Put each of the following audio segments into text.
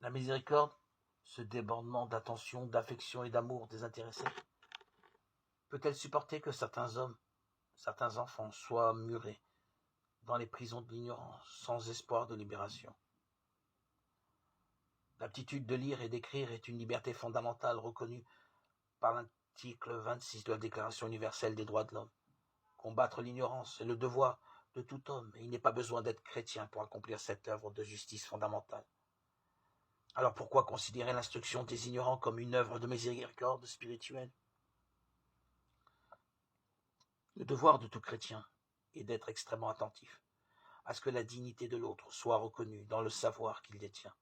La miséricorde, ce débordement d'attention, d'affection et d'amour désintéressé, peut-elle supporter que certains hommes, certains enfants soient murés dans les prisons de l'ignorance, sans espoir de libération? L'aptitude de lire et d'écrire est une liberté fondamentale reconnue par l'article 26 de la Déclaration universelle des droits de l'homme. Combattre l'ignorance est le devoir de tout homme, et il n'est pas besoin d'être chrétien pour accomplir cette œuvre de justice fondamentale. Alors pourquoi considérer l'instruction des ignorants comme une œuvre de miséricorde spirituelle? Le devoir de tout chrétien est d'être extrêmement attentif à ce que la dignité de l'autre soit reconnue dans le savoir qu'il détient.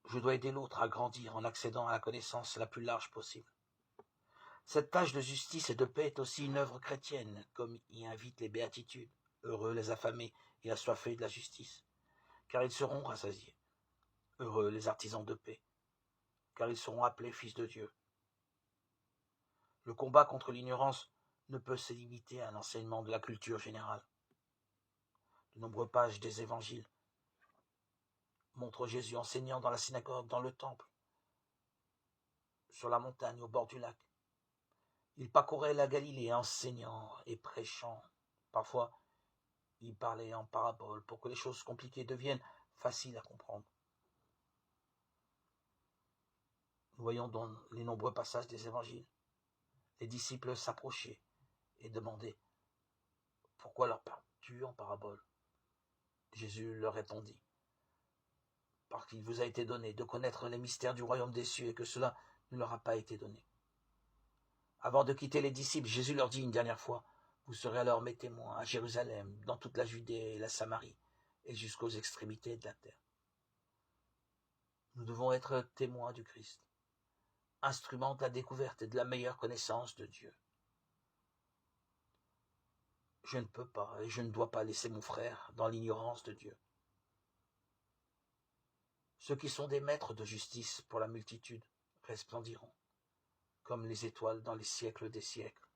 Je dois aider l'autre à grandir en accédant à la connaissance la plus large possible. Cette tâche de justice et de paix est aussi une œuvre chrétienne, comme y invitent les béatitudes. Heureux les affamés et assoiffés de la justice, car ils seront rassasiés. Heureux les artisans de paix, car ils seront appelés fils de Dieu. Le combat contre l'ignorance ne peut se limiter à l'enseignement de la culture générale. De nombreuses pages des évangiles montrent Jésus enseignant dans la synagogue, dans le temple, sur la montagne, au bord du lac. Il parcourait la Galilée enseignant et prêchant. Parfois, il parlait en paraboles pour que les choses compliquées deviennent faciles à comprendre. Nous voyons dans les nombreux passages des évangiles les disciples s'approchaient et demandaient « Pourquoi leur parles-tu en parabole ?» Jésus leur répondit « Parce qu'il vous a été donné de connaître les mystères du royaume des cieux et que cela ne leur a pas été donné. » Avant de quitter les disciples, Jésus leur dit une dernière fois « Vous serez alors mes témoins à Jérusalem, dans toute la Judée et la Samarie, et jusqu'aux extrémités de la terre. » Nous devons être témoins du Christ, instruments de la découverte et de la meilleure connaissance de Dieu. Je ne peux pas et je ne dois pas laisser mon frère dans l'ignorance de Dieu. Ceux qui sont des maîtres de justice pour la multitude resplendiront, comme les étoiles dans les siècles des siècles.